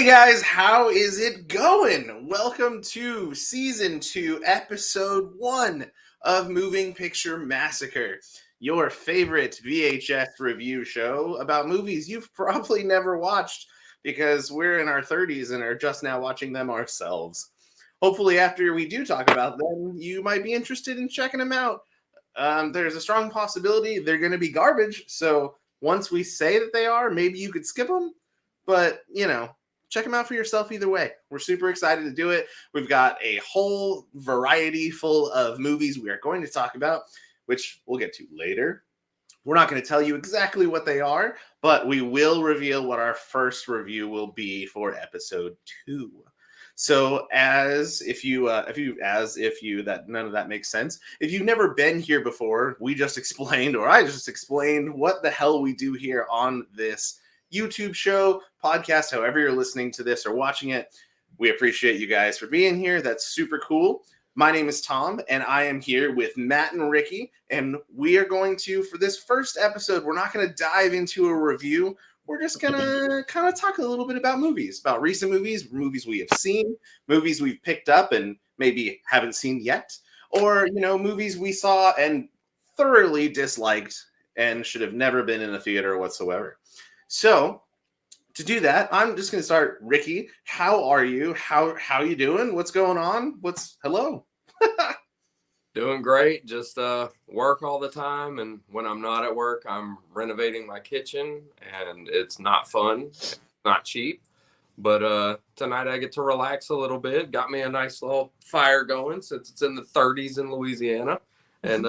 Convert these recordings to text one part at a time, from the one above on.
Hey guys, how is it going? Welcome to Season 2, Episode 1 of Moving Picture Massacre, your favorite VHS review show about movies you've probably never watched because we're in our 30s and are just now watching them ourselves. Hopefully, after we do talk about them, you might be interested in checking them out. There's a strong possibility they're going to be garbage, so once we say that they are, maybe you could skip them, but, check them out for yourself either way. We're super excited to do it. We've got a whole variety full of movies we are going to talk about, which we'll get to later. We're not going to tell you exactly what they are, but we will reveal what our first review will be for episode 2. So that none of that makes sense. If you've never been here before, I just explained what the hell we do here on this YouTube show, podcast, however you're listening to this or watching it. We appreciate you guys for being here. That's super cool. My name is Tom, and I am here with Matt and Ricky, and we are going to, for this first episode, we're not going to dive into a review. We're just going to kind of talk a little bit about movies, about recent movies we have seen, movies we've picked up and maybe haven't seen yet, or, movies we saw and thoroughly disliked and should have never been in a theater whatsoever. So, to do that, I'm just going to start. Ricky, how are you? How you doing? What's going on? Hello? Doing great. Just work all the time, and when I'm not at work, I'm renovating my kitchen, and it's not fun, it's not cheap. But tonight I get to relax a little bit. Got me a nice little fire going since it's in the 30s in Louisiana. And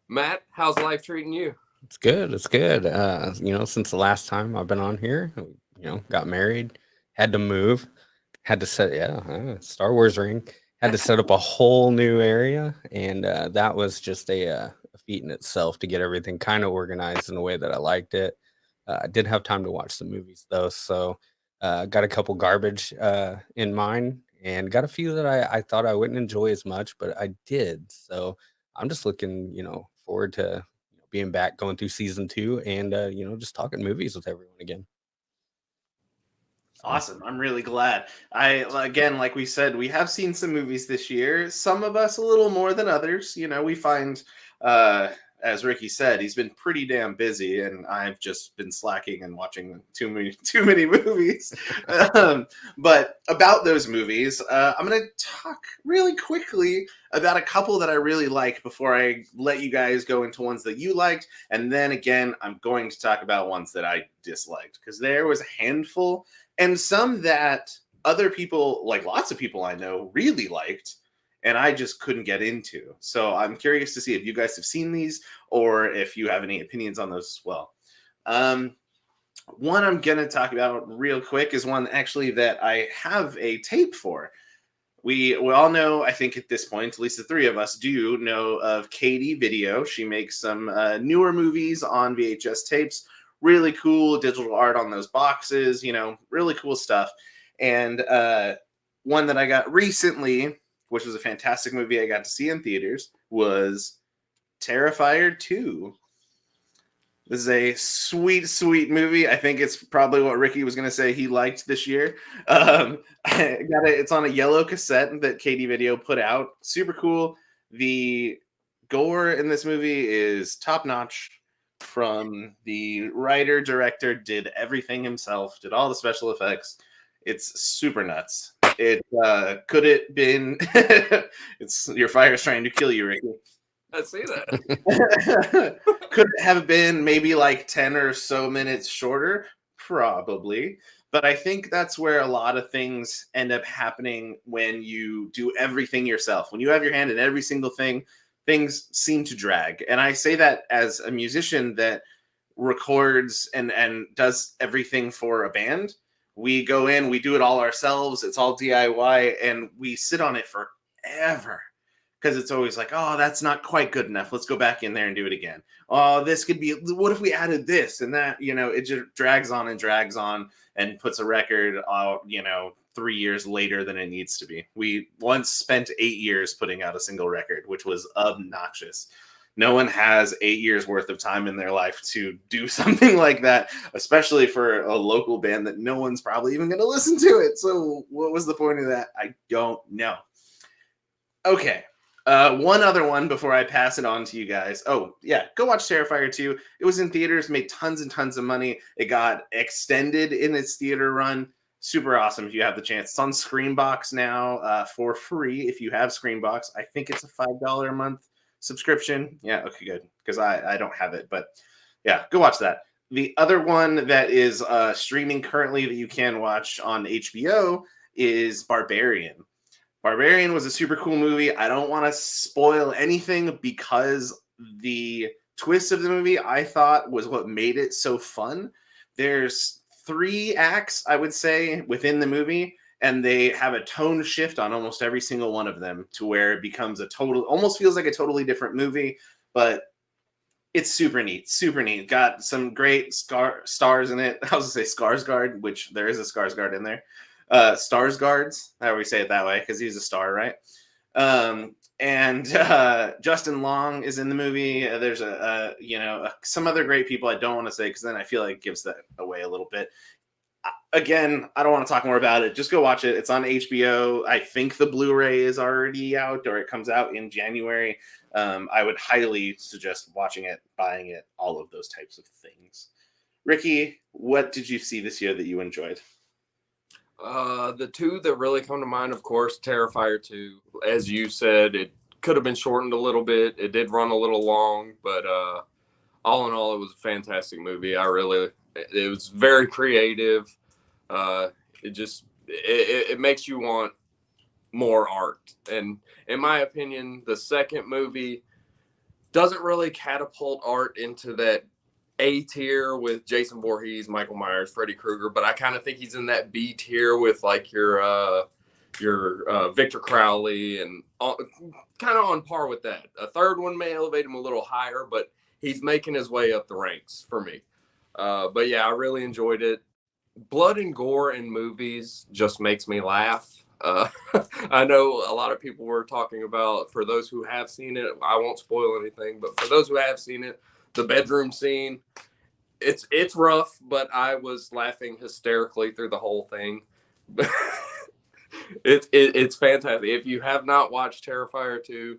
Matt, how's life treating you? It's good. It's good. Since the last time I've been on here, got married, had to move, had to Star Wars ring, had to set up a whole new area, and that was just a feat in itself to get everything kind of organized in a way that I liked it. I did have time to watch some movies though, so got a couple garbage in mine, and got a few that I thought I wouldn't enjoy as much, but I did. So I'm just looking, forward to being back, going through season 2, and just talking movies with everyone again. Awesome. I'm really glad. Again, like we said, we have seen some movies this year. Some of us a little more than others. We find, as Ricky said, he's been pretty damn busy, and I've just been slacking and watching too many movies. But about those movies, I'm going to talk really quickly about a couple that I really like before I let you guys go into ones that you liked. And then again, I'm going to talk about ones that I disliked, because there was a handful and some that other people, like lots of people I know, really liked, and I just couldn't get into. So I'm curious to see if you guys have seen these or if you have any opinions on those as well. One I'm going to talk about real quick is one actually that I have a tape for. We all know, I think at this point, at least the three of us do know of Katie Video. She makes some newer movies on VHS tapes. Really cool digital art on those boxes, really cool stuff. And one that I got recently, which was a fantastic movie I got to see in theaters, was Terrifier 2. This is a sweet, sweet movie. I think it's probably what Ricky was going to say he liked this year. It's on a yellow cassette that Katie Video put out. Super cool. The gore in this movie is top-notch. From the writer, director, did everything himself, did all the special effects. It's super nuts. Could it been it's your fire's trying to kill you, Ricky. I see that. Could it have been maybe like 10 or so minutes shorter? Probably. But I think that's where a lot of things end up happening when you do everything yourself. When you have your hand in every single thing, things seem to drag. And I say that as a musician that records and does everything for a band. We go in, we do it all ourselves. It's all DIY, and we sit on it forever because it's always like, oh, that's not quite good enough. Let's go back in there and do it again. Oh, this could be, what if we added this and that? It just drags on and puts a record, 3 years later than it needs to be. We once spent 8 years putting out a single record, which was obnoxious. No one has 8 years worth of time in their life to do something like that, especially for a local band that no one's probably even going to listen to it. So what was the point of that? I don't know. Okay. One other one before I pass it on to you guys. Oh, yeah. Go watch Terrifier 2. It was in theaters, made tons and tons of money. It got extended in its theater run. Super awesome if you have the chance. It's on Screenbox now for free if you have Screenbox. I think it's a $5 a month subscription. Yeah, okay, good. Because I don't have it. But yeah, go watch that. The other one that is streaming currently that you can watch on HBO is Barbarian. Barbarian was a super cool movie. I don't want to spoil anything because the twist of the movie I thought was what made it so fun. There's 3 acts, I would say, within the movie, and they have a tone shift on almost every single one of them to where it becomes almost feels like a totally different movie, but it's super neat, super neat. Got some great stars in it. I was gonna say Skarsgård, which there is a Skarsgård in there. Starsguards, how we say it that way, because he's a star, right? And Justin Long is in the movie. There's some other great people I don't want to say because then I feel like it gives that away a little bit. Again, I don't want to talk more about it. Just go watch it. It's on HBO. I think the Blu-ray is already out, or it comes out in January. I would highly suggest watching it, buying it, all of those types of things. Ricky, what did you see this year that you enjoyed? The 2 that really come to mind, of course, Terrifier 2. As you said, it could have been shortened a little bit. It did run a little long, but all in all, it was a fantastic movie. It was very creative. It makes you want more art. And in my opinion, the second movie doesn't really catapult art into that A tier with Jason Voorhees, Michael Myers, Freddy Krueger, but I kind of think he's in that B tier with like your Victor Crowley and kind of on par with that. A third one may elevate him a little higher, but he's making his way up the ranks for me. But yeah, I really enjoyed it. Blood and gore in movies just makes me laugh. I know a lot of people were talking about, for those who have seen it, I won't spoil anything, but for those who have seen it, the bedroom scene, it's rough, but I was laughing hysterically through the whole thing. It's fantastic. If you have not watched Terrifier 2,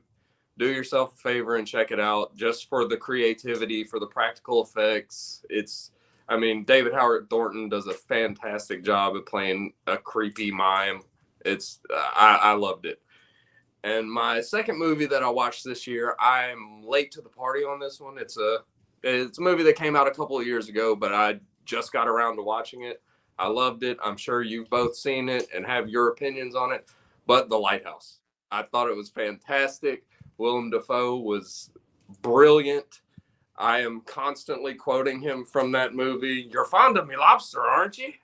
do yourself a favor and check it out, just for the creativity, for the practical effects. David Howard Thornton does a fantastic job at playing a creepy mime. I loved it. And my second movie that I watched this year, I'm late to the party on this one. It's a movie that came out a couple of years ago, but I just got around to watching it. I loved it. I'm sure you've both seen it and have your opinions on it. But The Lighthouse, I thought it was fantastic. Willem Dafoe was brilliant. I am constantly quoting him from that movie. You're fond of me lobster, aren't you?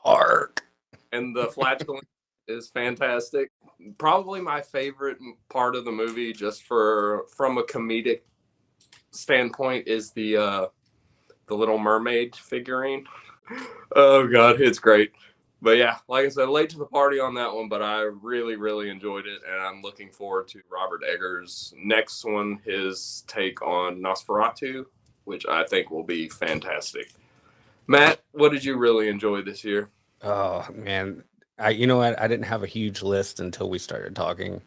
Hark. And the flatulence is fantastic. Probably my favorite part of the movie, just from a comedic standpoint, is the Little Mermaid figurine. Oh God, it's great. But yeah, like I said, late to the party on that one, but I really, really enjoyed it, and I'm looking forward to Robert Eggers' next one, his take on Nosferatu, which I think will be fantastic. Matt, what did you really enjoy this year? Oh man, I didn't have a huge list until we started talking.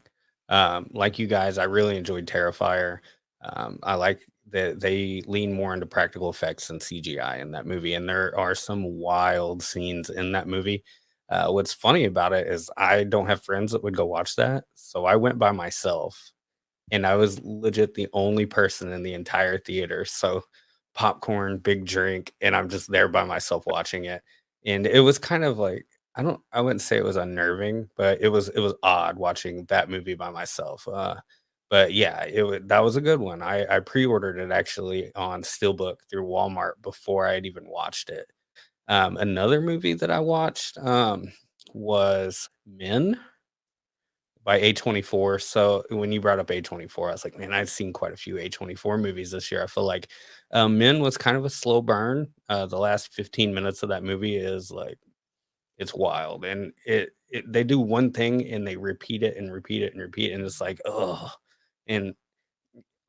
Like you guys, I really enjoyed Terrifier. I like that they lean more into practical effects and CGI in that movie, and there are some wild scenes in that movie. What's funny about it is I don't have friends that would go watch that, so I went by myself, and I was legit the only person in the entire theater. So popcorn, big drink, and I'm just there by myself watching it. And it was kind of like I wouldn't say it was unnerving, but it was odd watching that movie by myself. But yeah, that was a good one. I pre-ordered it actually on Steelbook through Walmart before I had even watched it. Another movie that I watched was Men by A24. So when you brought up A24, I was like, man, I've seen quite a few A24 movies this year. I feel like Men was kind of a slow burn. The last 15 minutes of that movie is like, it's wild. And they do one thing and they repeat it and repeat it and repeat it. And it's like, oh, and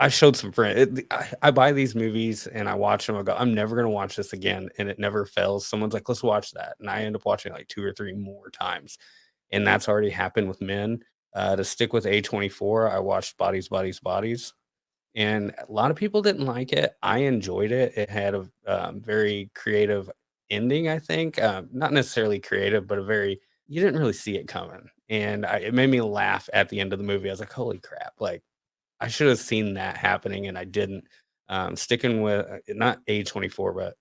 I showed some friends. I buy these movies and I watch them. I go, I'm never gonna watch this again, and it never fails. Someone's like, let's watch that, and I end up watching like 2 or 3 more times, and that's already happened with Men. To stick with A24, I watched Bodies, Bodies, Bodies, and a lot of people didn't like it. I enjoyed it. It had a very creative ending, I think. Not necessarily creative, but a very you didn't really see it coming, and it made me laugh at the end of the movie. I was like, holy crap! Like I should have seen that happening, and I didn't. Sticking with not A24, but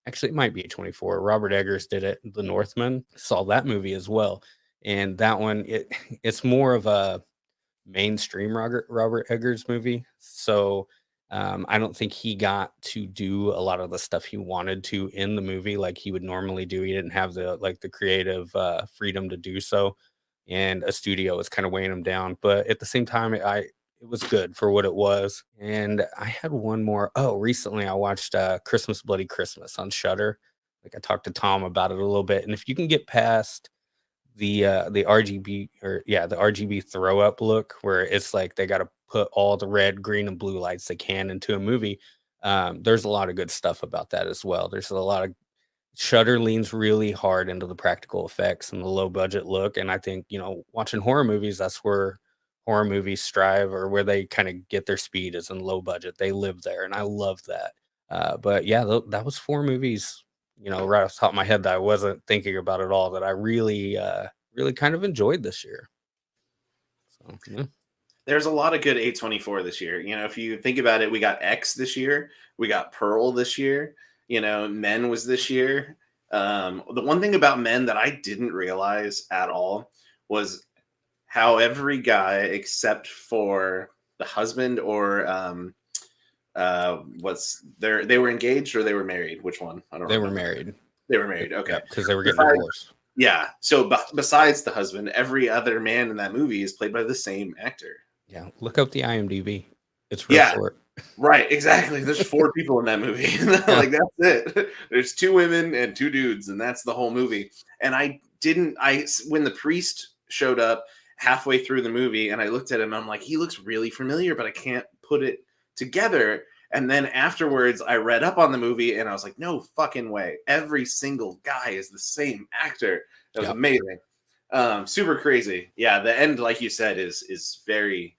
actually it might be A24. Robert Eggers did it. The Northman, saw that movie as well, and that one it's more of a mainstream Robert Eggers movie. So I don't think he got to do a lot of the stuff he wanted to in the movie like he would normally do. He didn't have the creative freedom to do so, and a studio was kind of weighing him down. But at the same time, it was good for what it was. And I had one more. Oh, recently I watched Christmas Bloody Christmas on Shudder. Like I talked to Tom about it a little bit, and if you can get past the RGB the RGB throw up look where it's like they got to put all the red, green, and blue lights they can into a movie. There's a lot of good stuff about that as well. There's a lot of Shutter leans really hard into the practical effects and the low budget look. And I think, watching horror movies, that's where horror movies strive or where they kind of get their speed is in low budget. They live there. And I love that. But yeah, that was 4 movies, right off the top of my head that I wasn't thinking about at all that I really, really kind of enjoyed this year. So, yeah. There's a lot of good A24 this year. If you think about it, we got X this year. We got Pearl this year. Men was this year. The one thing about Men that I didn't realize at all was how every guy except for the husband or they were engaged or they were married. Which one? I don't They remember. were married. They were married. Okay. Because they were getting divorced. Yeah. So besides the husband, every other man in that movie is played by the same actor. Yeah. Look up the IMDb. It's real short. Right, exactly. There's 4 people in that movie. Like that's it. There's 2 women and 2 dudes, and that's the whole movie. And when the priest showed up halfway through the movie, and I looked at him, I'm like, he looks really familiar, but I can't put it together. And then afterwards, I read up on the movie, and I was like, no fucking way. Every single guy is the same actor. That was amazing. Super crazy. Yeah, the end, like you said, is very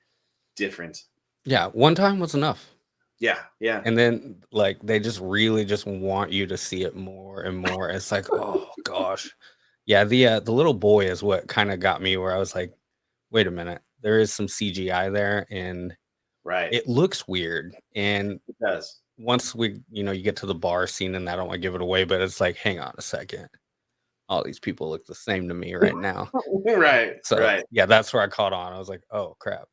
different. Yeah, one time was enough. Yeah. And then like they just really just want you to see it more and more. It's like, oh gosh. Yeah, the little boy is what kind of got me where I was like, wait a minute, there is some CGI there and right. It looks weird. And it does. Once you get to the bar scene and I don't want to give it away, but it's like, hang on a second. All these people look the same to me right now. Right. So right. Yeah, that's where I caught on. I was like, oh crap.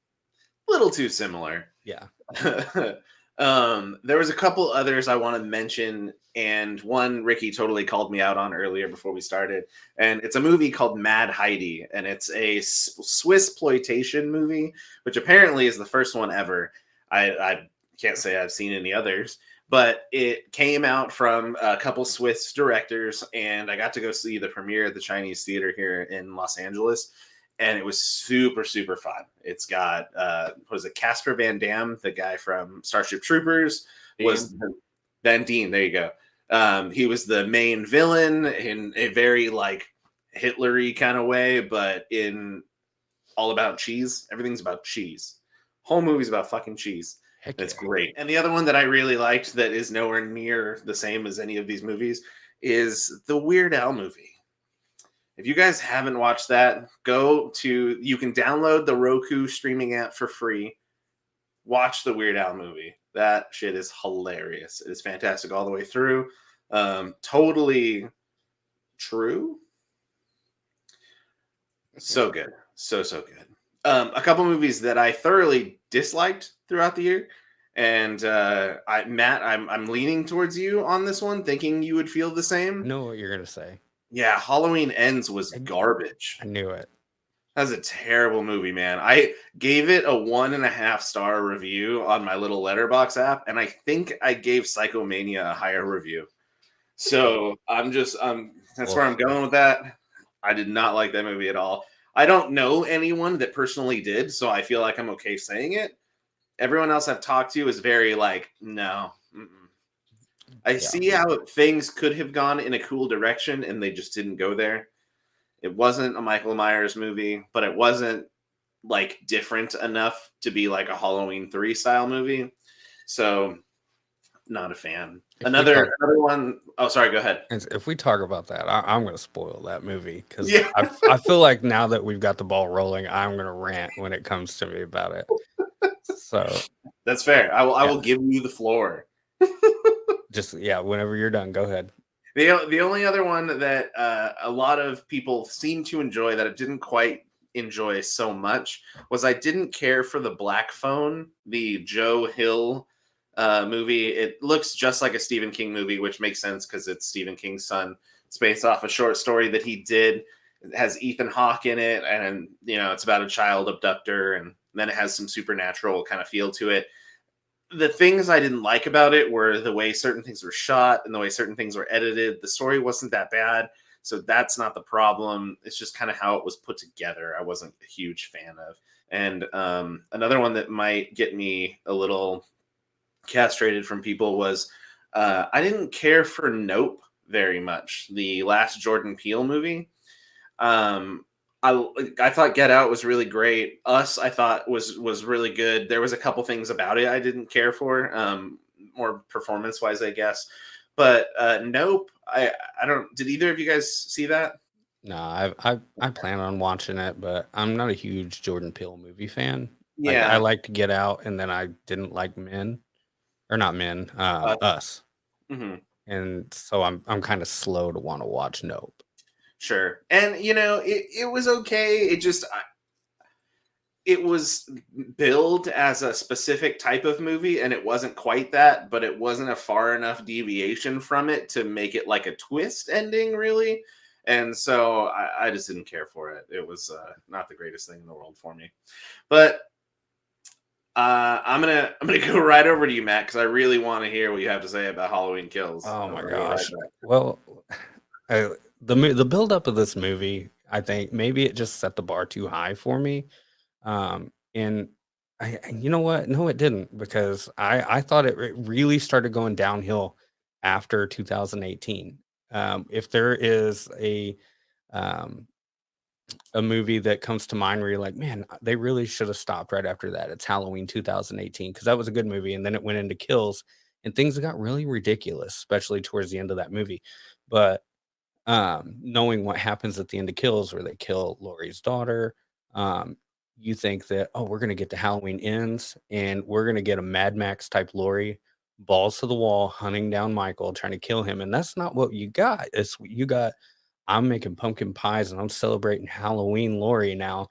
Little too similar. Yeah. There was a couple others I want to mention, and one Ricky totally called me out on earlier before we started, and it's a movie called Mad Heidi, and it's a Swiss exploitation movie, which apparently is the first one ever. I can't say I've seen any others, but it came out from a couple Swiss directors, and I got to go see the premiere at the Chinese Theater here in Los Angeles. And it was super, super fun. It's got, Casper Van Dam, the guy from Starship Troopers, Van Dien. There you go. He was the main villain in a very Hitler-y kind of way, but in all about cheese. Everything's about cheese. Whole movie's about fucking cheese. It's great. And the other one that I really liked that is nowhere near the same as any of these movies is the Weird Al movie. If you guys haven't watched that, you can download the Roku streaming app for free. Watch the Weird Al movie. That shit is hilarious. It is fantastic all the way through. Totally true. So good. So good. A couple movies that I thoroughly disliked throughout the year. And Matt, I'm leaning towards you on this one, thinking you would feel the same. I know what you're going to say. Yeah, Halloween Ends was garbage. I knew it. That was a terrible movie, man. I gave it a 1.5-star review on my little Letterboxd app, and I think I gave Psychomania a higher review. So that's where I'm going with that. I did not like that movie at all. I don't know anyone that personally did, so I feel like I'm okay saying it. Everyone else I've talked to is very like, no. I see how things could have gone in a cool direction, and they just didn't go there. It wasn't a Michael Myers movie, but it wasn't like different enough to be like a Halloween 3 style movie. So not a fan. Another one. Oh, sorry, go ahead. If we talk about that, I'm going to spoil that movie because Yeah. I feel like now that we've got the ball rolling, I'm going to rant when it comes to me about it. So that's fair. I will give you the floor. Just whenever you're done, go ahead. The only other one that a lot of people seem to enjoy that I didn't quite enjoy so much was I didn't care for the Black Phone, the Joe Hill movie. It looks just like a Stephen King movie, which makes sense because it's Stephen King's son. It's based off a short story that he did. It has Ethan Hawke in it, and it's about a child abductor, and then it has some supernatural kind of feel to it. The things I didn't like about it were the way certain things were shot and the way certain things were edited. The story wasn't that bad, so that's not the problem. It's just kind of how it was put together. I wasn't a huge fan of. And another one that might get me a little castrated from people was I didn't care for Nope very much, the last Jordan Peele movie. I thought Get Out was really great. Us, I thought was really good. There was a couple things about it I didn't care for, more performance wise, I guess. But Nope, I don't. Did either of you guys see that? No, I plan on watching it, but I'm not a huge Jordan Peele movie fan. Yeah, I like to Get Out, and then I didn't like Us. Mm-hmm. And so I'm kind of slow to want to watch Nope. Sure. And it was okay. It was billed as a specific type of movie, and it wasn't quite that, but it wasn't a far enough deviation from it to make it like a twist ending, really. And so I just didn't care for it. It was not the greatest thing in the world for me. But I'm gonna go right over to you, Matt, because I really want to hear what you have to say about Halloween Kills. Oh my gosh! Well, the build up of this movie, I think maybe it just set the bar too high for me. And you know what? No, it didn't, because I thought it really started going downhill after 2018. If there is a movie that comes to mind where you're like, man, they really should have stopped right after that, it's Halloween 2018, because that was a good movie, and then it went into Kills, and things got really ridiculous, especially towards the end of that movie. But knowing what happens at the end of Kills, where they kill Laurie's daughter, you think that, oh, we're gonna get to Halloween Ends, and we're gonna get a Mad Max type Laurie, balls to the wall, hunting down Michael, trying to kill him, and that's not what you got. It's you got, I'm making pumpkin pies and I'm celebrating Halloween Laurie now,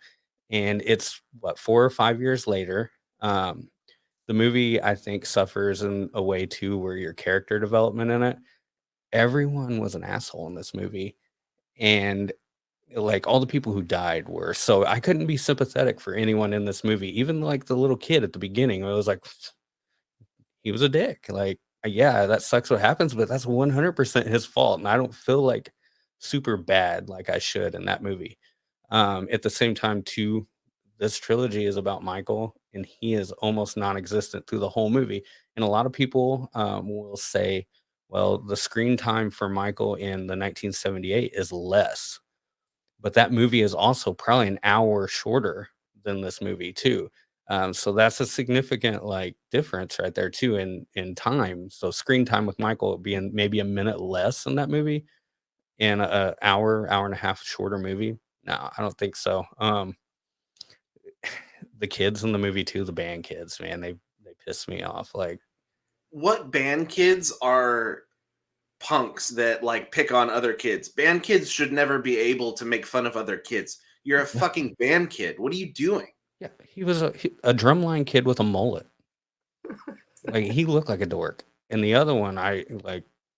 and it's what, 4 or 5 years later. The movie, I think, suffers in a way too, where your character development in it, everyone was an asshole in this movie, and like all the people who died were, so I couldn't be sympathetic for anyone in this movie, even like the little kid at the beginning. I was like, he was a dick. Like, yeah, that sucks what happens, but that's 100% his fault, and I don't feel like super bad like I should in that movie. At the same time, too, this trilogy is about Michael, and he is almost non-existent through the whole movie. And a lot of people will say, well, the screen time for Michael in the 1978 is less, but that movie is also probably an hour shorter than this movie too. So that's a significant like difference right there too in time. So screen time with Michael being maybe a minute less in that movie, and a hour and a half shorter movie. No, I don't think so. The kids in the movie too, the band kids, man, they piss me off. Like, what band kids are punks that like pick on other kids? Band kids should never be able to make fun of other kids. You're a fucking band kid. What are you doing? yeah, he was a drumline kid with a mullet. Like, he looked like a dork. And the other one, I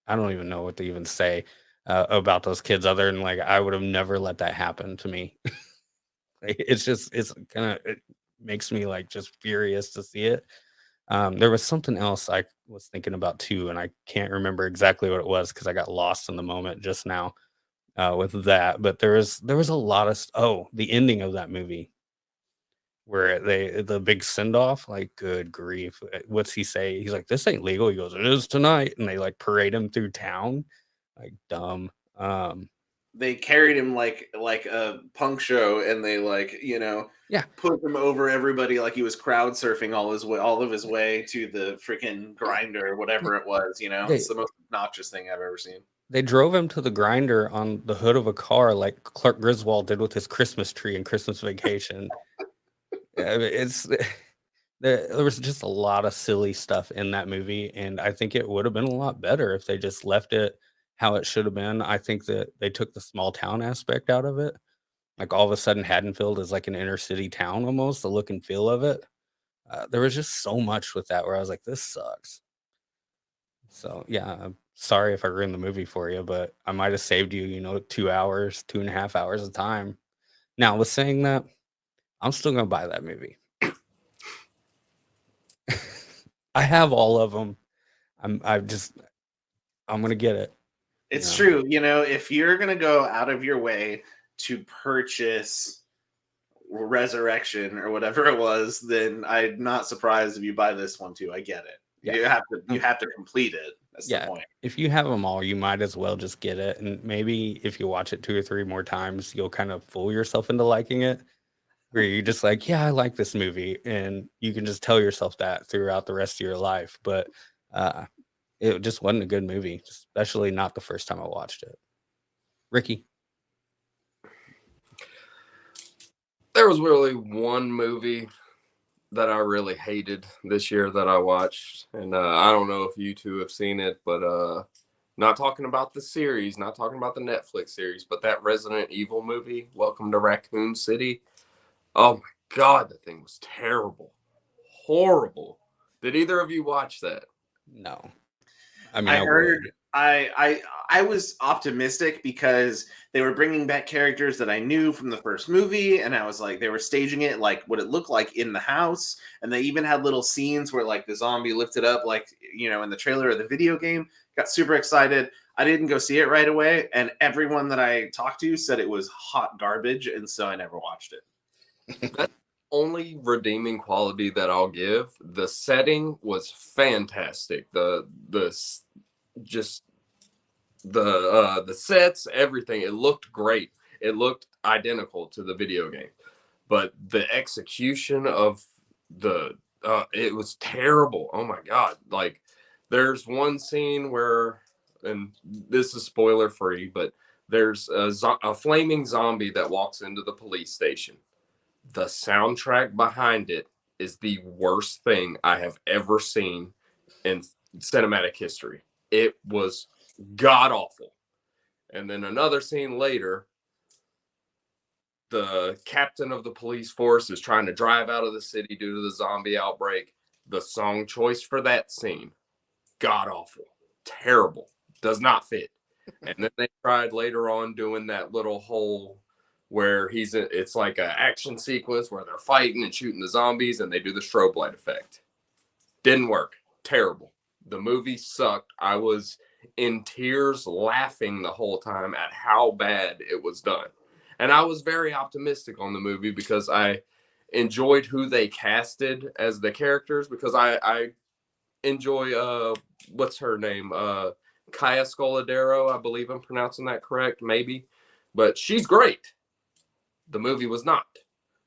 don't even know what to even say about those kids, other than like, I would have never let that happen to me. It's kind of, it makes me like just furious to see it. There was something else I was thinking about too, and I can't remember exactly what it was because I got lost in the moment just now with that. But there was a lot of the ending of that movie. where the big send off. Like, good grief, what's he say? He's like, "This ain't legal." He goes, "It is tonight," and they like parade him through town, like dumb. They carried him like a punk show, and they Yeah, put him over everybody like he was crowd surfing all of his way to the freaking grinder or whatever it was. It's they the most obnoxious thing I've ever seen. they drove him to the grinder on the hood of a car, like Clark Griswold did with his Christmas tree in Christmas Vacation. I mean, there was just a lot of silly stuff in that movie, and I think it would have been a lot better if they just left it how it should have been. I think that they took the small town aspect out of it. Like, all of a sudden, Haddonfield is like an inner city town almost, the look and feel of it. There was just so much with that where I was like, this sucks. So yeah, I'm sorry if I ruined the movie for you, but I might have saved you, 2 hours, 2.5 hours of time. Now, with saying that, I'm still gonna buy that movie. I have all of them. I'm gonna get it. It's Yeah. true. If you're going to go out of your way to purchase Resurrection or whatever it was, then I'm not surprised if you buy this one too. I get it. Yeah. You have to complete it. That's the Yeah. point. If you have them all, you might as well just get it. And maybe if you watch it 2 or 3 more times, you'll kind of fool yourself into liking it. Where you're just like, yeah, I like this movie. And you can just tell yourself that throughout the rest of your life. But it just wasn't a good movie, especially not the first time I watched it. Ricky. There was really one movie that I really hated this year that I watched, and I don't know if you two have seen it, but not talking about the series, not talking about the Netflix series, but that Resident Evil movie, Welcome to Raccoon City. Oh my God, that thing was terrible, horrible. Did either of you watch that? No. I mean, I heard would. I was optimistic because they were bringing back characters that I knew from the first movie, and I was like, they were staging it like what it looked like in the house, and they even had little scenes where like the zombie lifted up like in the trailer of the video game. Got super excited. I didn't go see it right away, and everyone that I talked to said it was hot garbage, and so I never watched it. That's only redeeming quality that I'll give. The setting was fantastic. Just the sets, everything. It looked great. It looked identical to the video game, but the execution of it was terrible. Oh my God! Like, there's one scene where, and this is spoiler free, but there's a flaming zombie that walks into the police station. The soundtrack behind it is the worst thing I have ever seen in cinematic history. It was god awful. And then another scene later, the captain of the police force is trying to drive out of the city due to the zombie outbreak. The song choice for that scene, god awful, terrible, does not fit. And then they tried later on doing that little whole where it's like an action sequence where they're fighting and shooting the zombies and they do the strobe light effect. Didn't work. Terrible. The movie sucked. I was in tears laughing the whole time at how bad it was done. And I was very optimistic on the movie because I enjoyed who they casted as the characters, because I enjoy what's her name? Kaya Scoladero, I believe I'm pronouncing that correct, maybe. But she's great. The movie was not.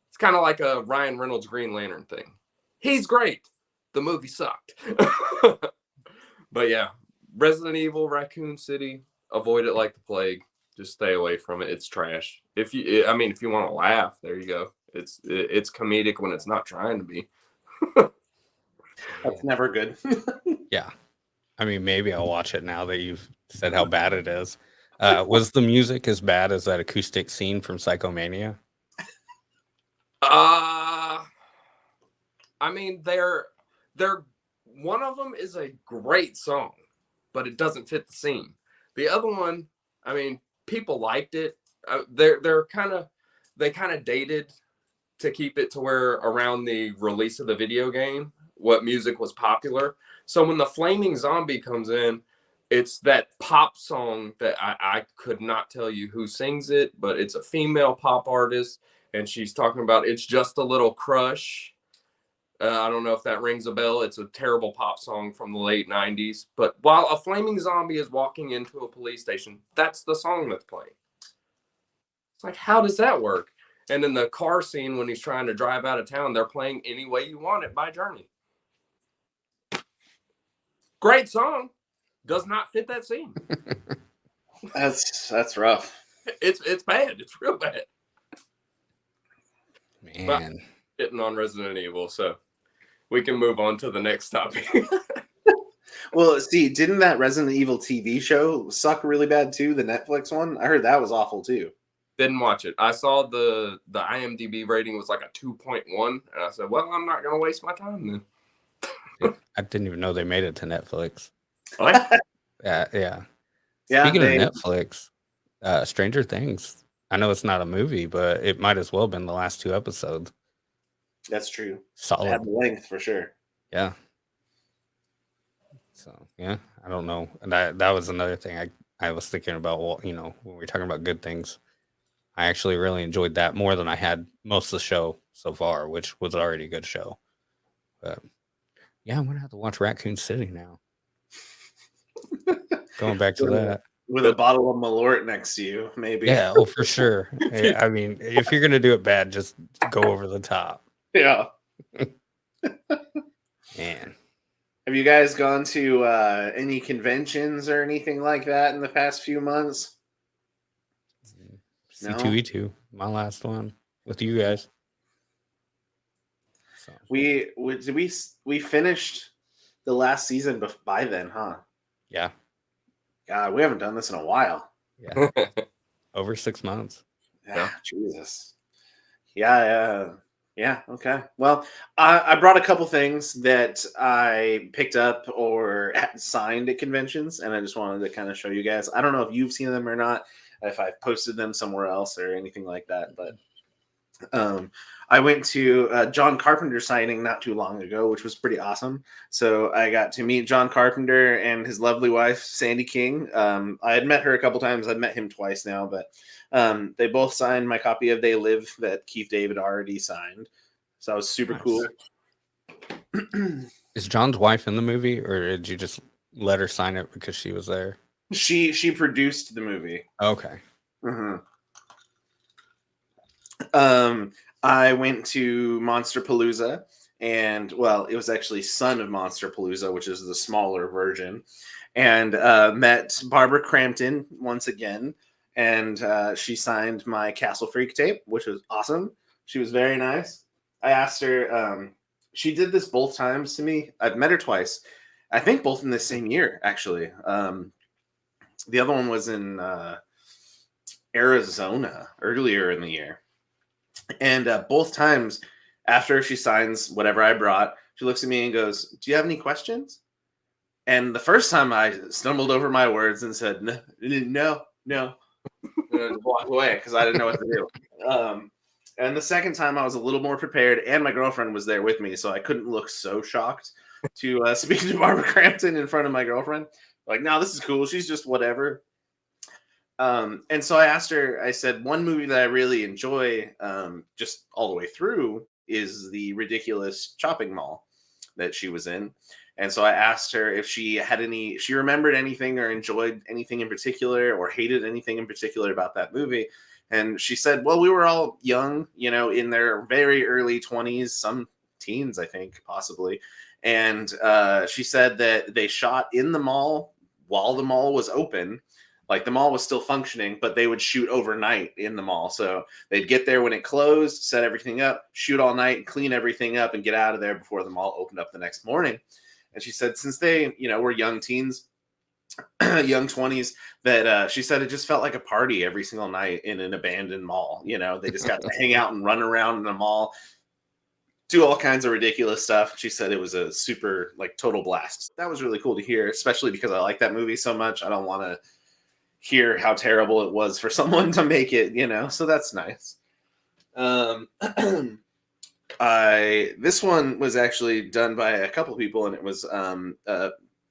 It's kind of like a Ryan Reynolds Green Lantern thing. He's great. The movie sucked. But yeah, Resident Evil, Raccoon City, avoid it like the plague. Just stay away from it. It's trash. If you want to laugh, there you go. It's comedic when it's not trying to be. That's never good. Yeah. I mean, maybe I'll watch it now that you've said how bad it is. Was the music as bad as that acoustic scene from Psychomania? I mean, they're one of them is a great song, but it doesn't fit the scene. The other one, I mean, people liked it. They kind of dated to keep it to where around the release of the video game, what music was popular. So when the flaming zombie comes in, it's that pop song that I could not tell you who sings it, but it's a female pop artist, and she's talking about It's Just a Little Crush. I don't know if that rings a bell. It's a terrible pop song from the late 90s. But while a flaming zombie is walking into a police station, that's the song that's playing. It's like, how does that work? And in the car scene, when he's trying to drive out of town, they're playing Any Way You Want It by Journey. Great song. Does not fit that scene. That's rough. It's bad. It's real bad. Man. But hitting on Resident Evil, so we can move on to the next topic. Well, see, didn't that Resident Evil TV show suck really bad too? The Netflix one? I heard that was awful too. Didn't watch it. I saw the IMDb rating was like a 2.1, and I said, well, I'm not going to waste my time then. I didn't even know they made it to Netflix. What? Yeah. Yeah, Speaking of Netflix, Stranger Things. I know it's not a movie, but it might as well have been the last 2 episodes. That's true. Solid. Had length for sure. Yeah. So, yeah, I don't know. And that was another thing I was thinking about, well, you know, when we were talking about good things. I actually really enjoyed that more than I had most of the show so far, which was already a good show. But yeah, I'm going to have to watch Raccoon City now. Going back to that. With a bottle of Malort next to you, maybe. Yeah, oh, for sure. I mean, if you're going to do it bad, just go over the top. Yeah. Man. Have you guys gone to any conventions or anything like that in the past few months? C2E2, my last one with you guys. So. We finished the last season by then, huh? Yeah. God, we haven't done this in a while. Yeah. Over 6 months. Yeah. Jesus. Yeah. Okay. Well, I brought a couple things that I picked up or signed at conventions, and I just wanted to kind of show you guys. I don't know if you've seen them or not, if I've posted them somewhere else or anything like that, but I went to John Carpenter signing not too long ago, which was pretty awesome. So I got to meet John Carpenter and his lovely wife, Sandy King. I had met her a couple times. I've met him twice now, but they both signed my copy of They Live that Keith David already signed. So that was super cool. Is John's wife in the movie, or did you just let her sign it because she was there? She produced the movie. Okay. Mm-hmm. I went to Monsterpalooza, and well, it was actually Son of Monsterpalooza, which is the smaller version, and met Barbara Crampton once again, and she signed my Castle Freak tape, which was awesome. She was very nice. I asked her. She did this both times to me. I've met her twice. I think both in the same year, actually. The other one was in Arizona earlier in the year. And both times after she signs whatever I brought, she looks at me and goes, "Do you have any questions?" And the first time I stumbled over my words and said, no. And I walked away because I didn't know what to do. And the second time I was a little more prepared, and my girlfriend was there with me, so I couldn't look so shocked to speak to Barbara Crampton in front of my girlfriend. Like, no, this is cool. She's just whatever. And so I asked her, I said, one movie that I really enjoy just all the way through is the ridiculous shopping mall that she was in. And so I asked her if she remembered anything or enjoyed anything in particular or hated anything in particular about that movie. And she said, well, we were all young, in their very early 20s, some teens, I think, possibly. And she said that they shot in the mall while the mall was open. Like, the mall was still functioning, but they would shoot overnight in the mall. So they'd get there when it closed, set everything up, shoot all night, clean everything up, and get out of there before the mall opened up the next morning. And she said since they, were young teens, young 20s, that she said it just felt like a party every single night in an abandoned mall. They just got to hang out and run around in the mall, do all kinds of ridiculous stuff. She said it was a super, total blast. That was really cool to hear, especially because I like that movie so much. I don't want to hear how terrible it was for someone to make it, so that's nice. This one was actually done by a couple people, and it was a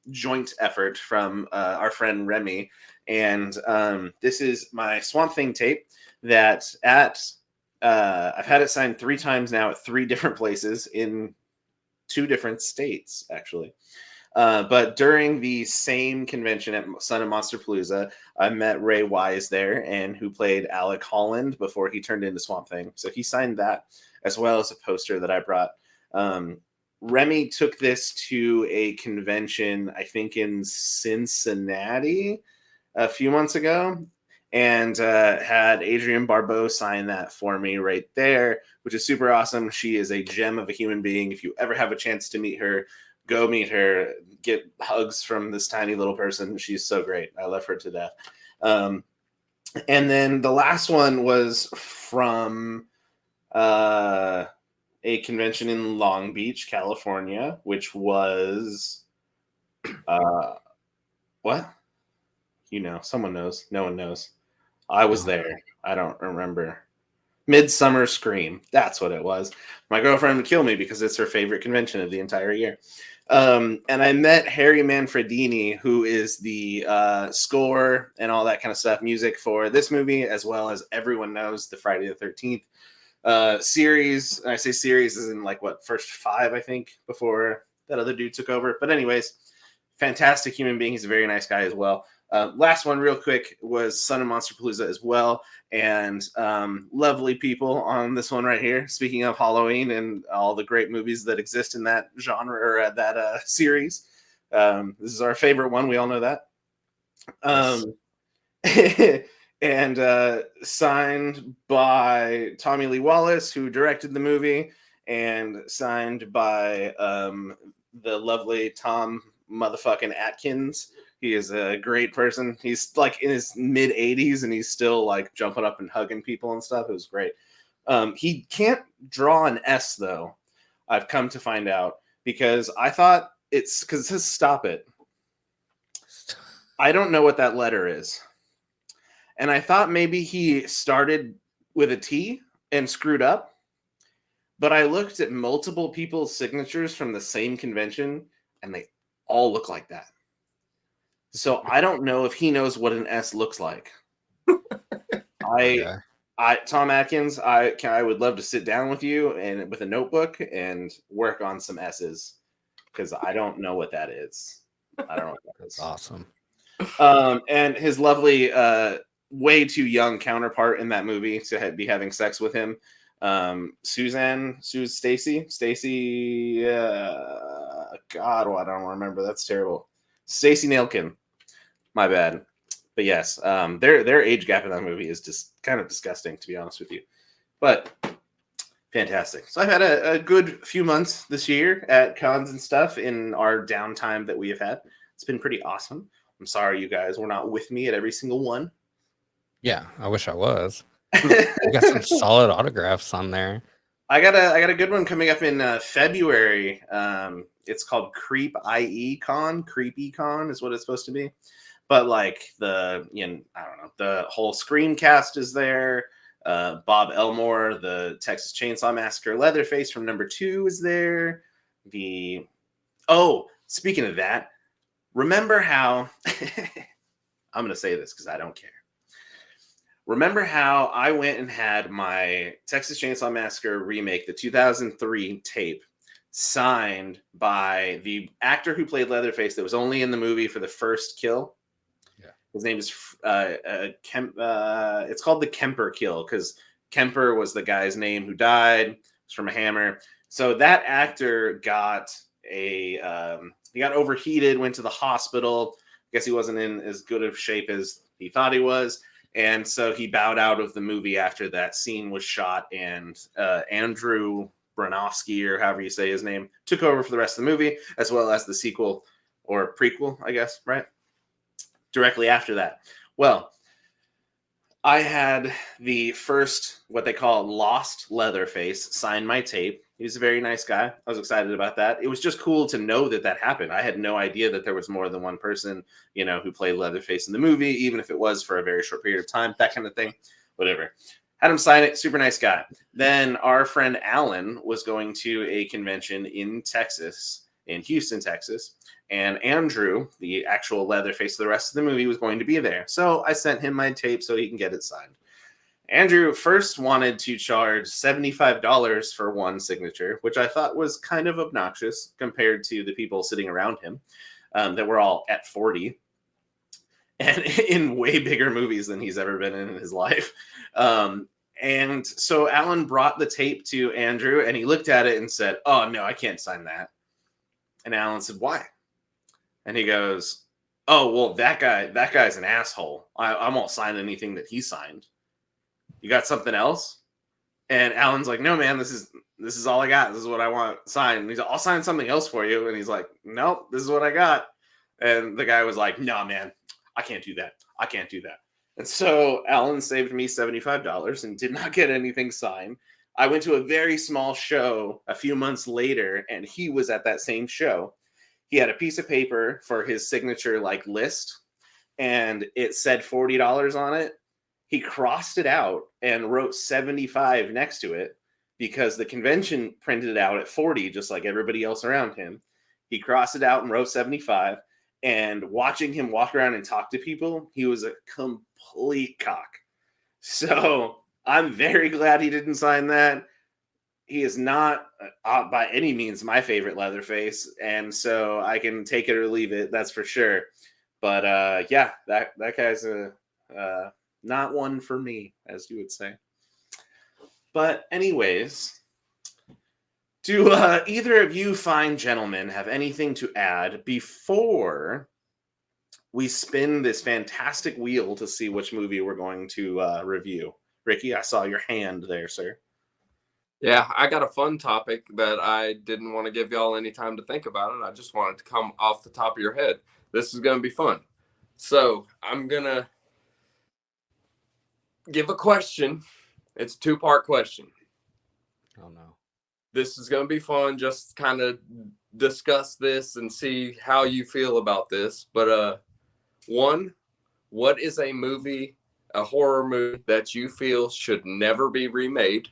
joint effort from our friend Remy. And this is my Swamp Thing tape that at I've had it signed 3 times now at 3 different places in 2 different states, actually. But during the same convention at Sun and Monsterpalooza, I met Ray Wise there, and who played Alec Holland before he turned into Swamp Thing. So he signed that, as well as a poster that I brought. Remy took this to a convention, I think in Cincinnati a few months ago, and had Adrienne Barbeau sign that for me right there, which is super awesome. She is a gem of a human being. If you ever have a chance to meet her, go meet her. Get hugs from this tiny little person. She's so great. I love her to death. And then the last one was from a convention in Long Beach, California, which was what? You know, someone knows. No one knows. I was there. I don't remember. Midsummer Scream. That's what it was. My girlfriend would kill me because it's her favorite convention of the entire year. And I met Harry Manfredini, who is the score and all that kind of stuff, music for this movie, as well as everyone knows the Friday the 13th series. And I say series is in like what, first 5, I think, before that other dude took over. But anyways, fantastic human being. He's a very nice guy as well. Last one real quick was Sun and Monsterpalooza as well. And lovely people on this one right here. Speaking of Halloween and all the great movies that exist in that genre or that series. This is our favorite one. We all know that. And signed by Tommy Lee Wallace, who directed the movie, and signed by the lovely Tom motherfucking Atkins. He is a great person. He's like in his mid 80s and he's still like jumping up and hugging people and stuff. It was great. He can't draw an S though. I've come to find out because I thought it's because it says stop it. I don't know what that letter is. And I thought maybe he started with a T and screwed up. But I looked at multiple people's signatures from the same convention and they all look like that. So I don't know if he knows what an S looks like. Tom Atkins, I would love to sit down with you and with a notebook and work on some S's because I don't know what that is. I don't know what that is. That's awesome. And his lovely, way too young counterpart in that movie to be having sex with him, Stacy. God, I don't remember. That's terrible. Stacey Nailkin. My bad. But yes, their age gap in that movie is just kind of disgusting, to be honest with you. But fantastic. So I've had a good few months this year at cons and stuff in our downtime that we have had. It's been pretty awesome. I'm sorry you guys were not with me at every single one. Yeah, I wish I was. You got some solid autographs on there. I got a good one coming up in February. It's called Creep IE Con. Creepy Con is what it's supposed to be. But like I don't know, the whole Scream cast is there. Bob Elmore, the Texas Chainsaw Massacre Leatherface from number 2 is there. Speaking of that, remember how I'm going to say this because I don't care. Remember how I went and had my Texas Chainsaw Massacre remake, the 2003 tape, signed by the actor who played Leatherface that was only in the movie for the first kill? Yeah. His name is it's called the Kemper Kill because Kemper was the guy's name who died. It's from a hammer. So that actor got he got overheated, went to the hospital. I guess he wasn't in as good of shape as he thought he was. And so he bowed out of the movie after that scene was shot, and Andrew Bronowski, or however you say his name, took over for the rest of the movie, as well as the sequel or prequel, I guess, right? Directly after that. Well, I had the first, what they call lost Leatherface, sign my tape. He was a very nice guy. I was excited about that. It was just cool to know that happened. I had no idea that there was more than one person, who played Leatherface in the movie, even if it was for a very short period of time, that kind of thing, whatever. Had him sign it. Super nice guy. Then our friend Alan was going to a convention in Texas, in Houston, Texas. And Andrew, the actual Leatherface of the rest of the movie, was going to be there. So I sent him my tape so he can get it signed. Andrew first wanted to charge $75 for one signature, which I thought was kind of obnoxious compared to the people sitting around him that were all at 40 and in way bigger movies than he's ever been in his life. And so Alan brought the tape to Andrew and he looked at it and said, "Oh, no, I can't sign that." And Alan said, "Why?" And he goes, "Oh, well, that guy's an asshole. I won't sign anything that he signed. You got something else?" And Alan's like, "No, man, this is all I got. This is what I want signed." And he's like, "I'll sign something else for you." And he's like, "Nope, this is what I got." And the guy was like, "No, man, I can't do that. I can't do that." And so Alan saved me $75 and did not get anything signed. I went to a very small show a few months later, and he was at that same show. He had a piece of paper for his signature like list, and it said $40 on it. He crossed it out and wrote 75 next to it because the convention printed it out at 40, just like everybody else around him. He crossed it out and wrote 75. And watching him walk around and talk to people, he was a complete cock. So I'm very glad he didn't sign that. He is not by any means my favorite Leatherface, and so I can take it or leave it. That's for sure. But yeah, that guy's not one for me, as you would say. But anyways, do either of you fine gentlemen have anything to add before we spin this fantastic wheel to see which movie we're going to review? Ricky, I saw your hand there, sir. Yeah, I got a fun topic that I didn't want to give y'all any time to think about it. I just wanted to come off the top of your head. This is going to be fun. So I'm going to give a question. It's a two-part question. Oh, no. This is going to be fun. Just kind of discuss this and see how you feel about this. But one, what is a horror movie that you feel should never be remade?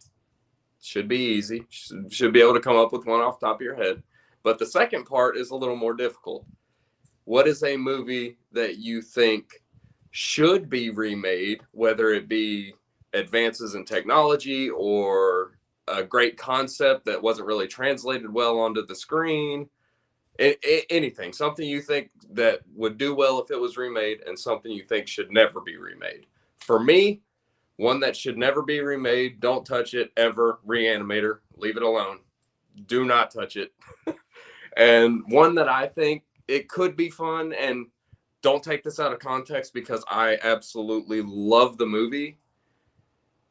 Should be easy. Should be able to come up with one off the top of your head. But the second part is a little more difficult. What is a movie that you think should be remade, whether it be advances in technology or a great concept that wasn't really translated well onto the screen? Anything, something you think that would do well if it was remade, and something you think should never be remade. For me, one that should never be remade, don't touch it ever, Reanimator, leave it alone. Do not touch it. And one that I think it could be fun, and don't take this out of context because I absolutely love the movie.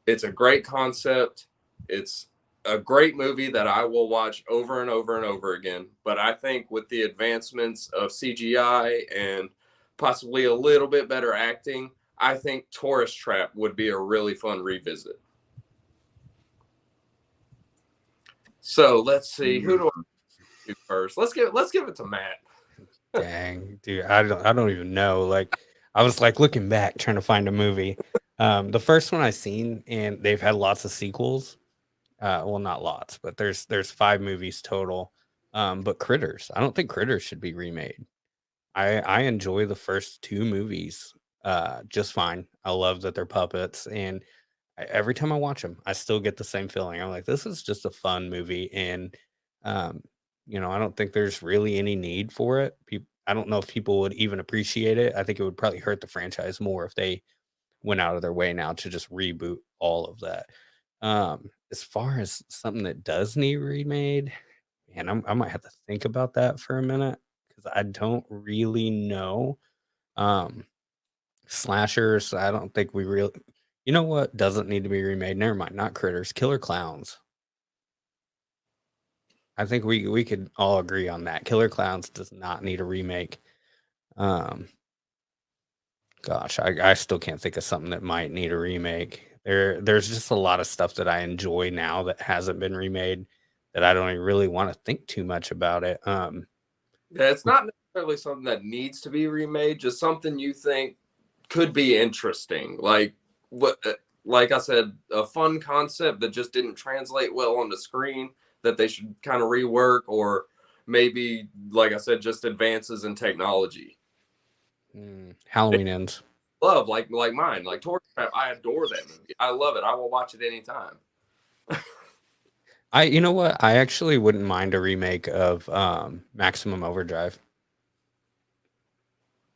It's a great concept. It's a great movie that I will watch over and over and over again. But I think with the advancements of CGI and possibly a little bit better acting, I think Tourist Trap would be a really fun revisit. So let's see, who do I do first? Let's give it to Matt. Dang, dude, I don't even know. Like, I was like looking back trying to find a movie. The first one I seen, and they've had lots of sequels. Well, not lots, but there's 5 movies total. But Critters, I don't think Critters should be remade. I enjoy the first 2 movies just fine. I love that they're puppets, and every time I watch them, I still get the same feeling. I'm like, this is just a fun movie, and I don't think there's really any need for it. I don't know if people would even appreciate it. I think it would probably hurt the franchise more if they went out of their way now to just reboot all of that. As far as something that does need remade, and I might have to think about that for a minute because I don't really know. Slashers, I don't think we really. You know what doesn't need to be remade? Never mind, not Critters, Killer Clowns. I think we could all agree on that. Killer Clowns does not need a remake. Gosh, I still can't think of something that might need a remake. There's just a lot of stuff that I enjoy now that hasn't been remade that I don't even really want to think too much about it. Yeah, it's not necessarily something that needs to be remade, just something you think could be interesting. Like I said, a fun concept that just didn't translate well on the screen that they should kind of rework, or maybe, like I said, just advances in technology. Halloween Ends. Love, like mine, like Tourist I adore that movie. I love it. I will watch it anytime. You know what? I actually wouldn't mind a remake of Maximum Overdrive.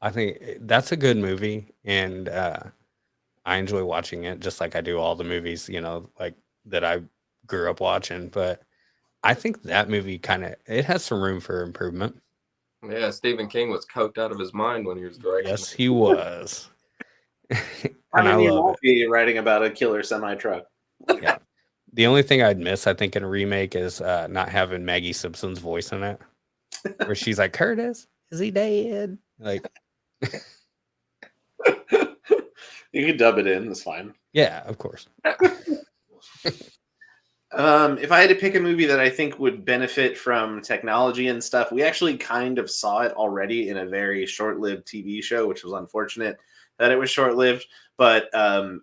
I think that's a good movie, and I enjoy watching it just like I do all the movies, like that I grew up watching. But I think that movie it has some room for improvement. Yeah, Stephen King was coked out of his mind when he was directing. Yes, he was. And I love won't it. be writing about a killer semi-truck. Yeah. The only thing I'd miss, I think, in a remake is not having Maggie Simpson's voice in it, where she's like, "Curtis, is he dead?" Like, You can dub it in. It's fine. yeah, of course. If I had to pick a movie that I think would benefit from technology and stuff, we actually kind of saw it already in a very short-lived TV show, which was unfortunate that it was short-lived. But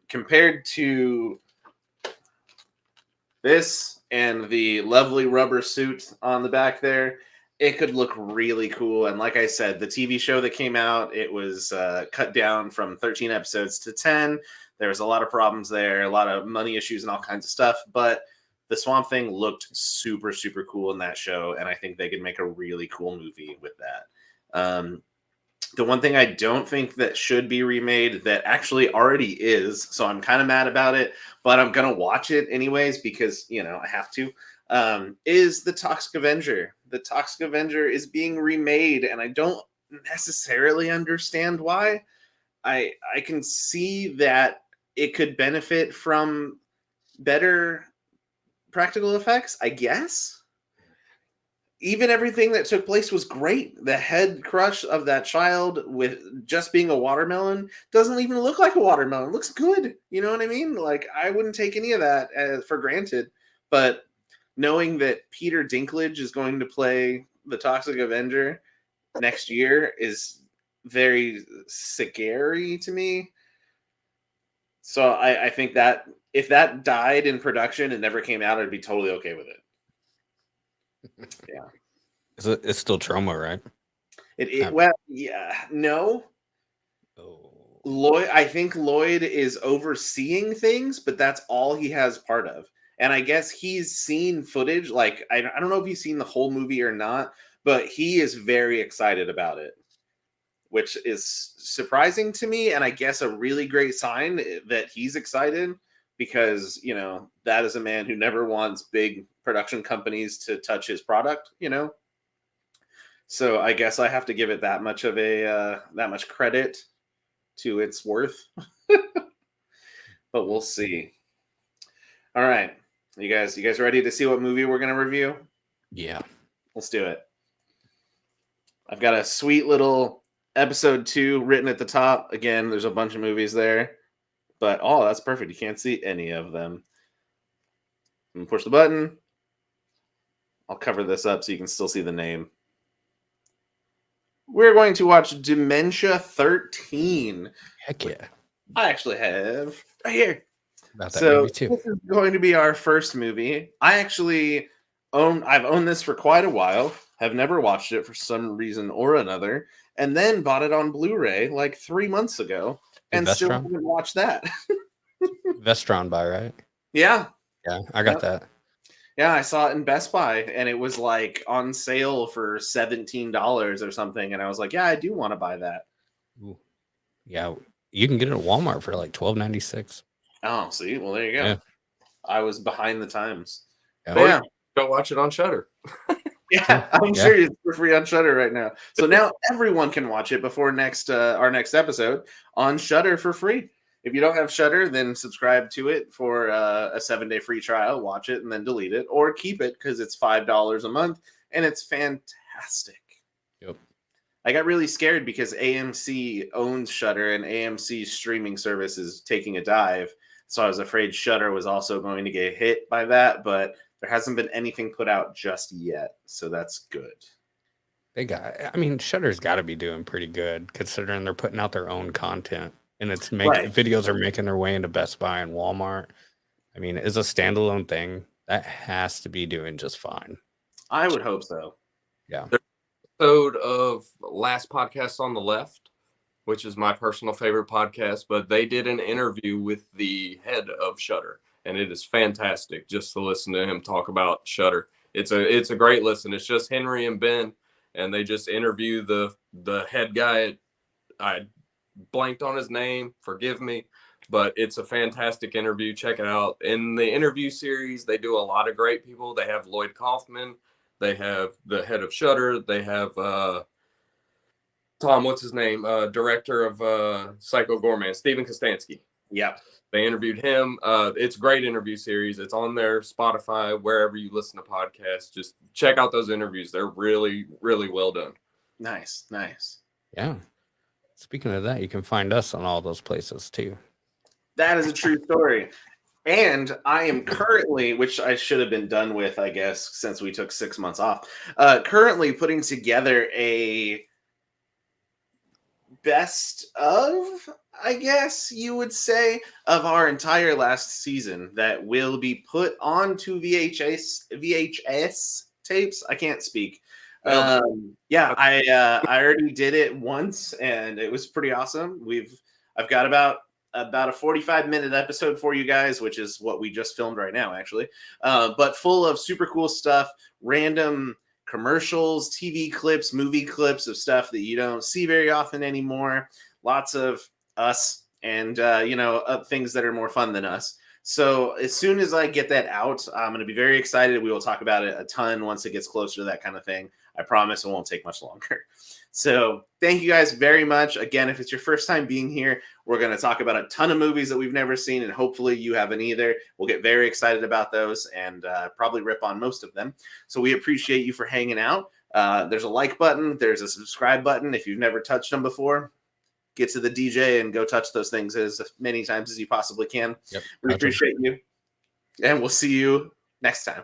compared to this and the lovely rubber suit on the back there, it could look really cool. And like I said, the TV show that came out, it was cut down from 13 episodes to 10. There was a lot of problems there, a lot of money issues and all kinds of stuff. But the Swamp Thing looked super, super cool in that show. And I think they could make a really cool movie with that. The one thing I don't think that should be remade that actually already is, so I'm kind of mad about it, but I'm going to watch it anyways because, I have to, is The Toxic Avenger. The Toxic Avenger is being remade, and I don't necessarily understand why. I can see that it could benefit from better practical effects, I guess. Even everything that took place was great. The head crush of that child with just being a watermelon doesn't even look like a watermelon. It looks good. You know what I mean? Like, I wouldn't take any of that for granted. But knowing that Peter Dinklage is going to play the Toxic Avenger next year is very scary to me. So I think that if that died in production and never came out, I'd be totally okay with it. Yeah. It's still Trauma, right? No. Oh. Lloyd, I think Lloyd is overseeing things, but that's all he has part of. And I guess he's seen footage. Like, I don't know if he's seen the whole movie or not, but he is very excited about it, which is surprising to me. And I guess a really great sign that he's excited because, that is a man who never wants big production companies to touch his product, So I guess I have to give it that much of that much credit to its worth. But we'll see. All right. You guys ready to see what movie we're going to review? Yeah. Let's do it. I've got a sweet little episode 2 written at the top. Again, there's a bunch of movies there. But, that's perfect. You can't see any of them. I'm going to push the button. I'll cover this up so you can still see the name. We're going to watch Dementia 13. Heck yeah. I actually have right here. About that movie too. This is going to be our first movie. I've owned this for quite a while, have never watched it for some reason or another, and then bought it on Blu-ray like 3 months ago, and still haven't watched that. Vestron buy, right? Yeah. Yeah, I got that. Yeah, I saw it in Best Buy, and it was like on sale for $17 or something, and I was like, yeah, I do want to buy that. Ooh. Yeah, you can get it at Walmart for like $12.96. Oh, see? Well, there you go. Yeah. I was behind the times. Yeah. Go watch it on Shudder. Yeah, I'm sure it's for free on Shudder right now. So now everyone can watch it before our next episode on Shudder for free. If you don't have Shudder, then subscribe to it for a 7-day free trial. Watch it and then delete it, or keep it because it's $5 a month and it's fantastic. Yep. I got really scared because AMC owns Shudder and AMC's streaming service is taking a dive. So I was afraid Shudder was also going to get hit by that, but there hasn't been anything put out just yet. So that's good. Shudder's got to be doing pretty good considering they're putting out their own content. And videos are making their way into Best Buy and Walmart. As a standalone thing, that has to be doing just fine. I would hope so. Yeah. Episode of Last Podcast on the Left which is my personal favorite podcast, but they did an interview with the head of Shudder, and it is fantastic just to listen to him talk about Shudder. It's a great listen. It's just Henry and Ben, and they just interview the head guy. I blanked on his name, forgive me, but it's a fantastic interview. Check it out. In the interview series, they do a lot of great people. They have Lloyd Kaufman, they have the head of Shudder, they have Tom, what's his name? Director of Psycho Gorman, Steven Kostansky. Yeah. They interviewed him. It's a great interview series. It's on their Spotify, wherever you listen to podcasts. Just check out those interviews. They're really, really well done. Nice. Yeah. Speaking of that, you can find us on all those places too. That is a true story. And I am currently, which I should have been done with, I guess, since we took 6 months off, currently putting together a best of, I guess you would say, of our entire last season that will be put onto VHS tapes. I can't speak. Yeah, I already did it once and it was pretty awesome. I've got about a 45-minute episode for you guys, which is what we just filmed right now, actually. But full of super cool stuff, random commercials, TV clips, movie clips of stuff that you don't see very often anymore. Lots of us and, things that are more fun than us. So as soon as I get that out, I'm going to be very excited. We will talk about it a ton once it gets closer to that kind of thing. I promise it won't take much longer. So thank you guys very much. Again, if it's your first time being here, we're going to talk about a ton of movies that we've never seen, and hopefully you haven't either. We'll get very excited about those and probably rip on most of them. So we appreciate you for hanging out. There's a like button. There's a subscribe button. If you've never touched them before, get to the DJ and go touch those things as many times as you possibly can. Yep. We appreciate you, and we'll see you next time.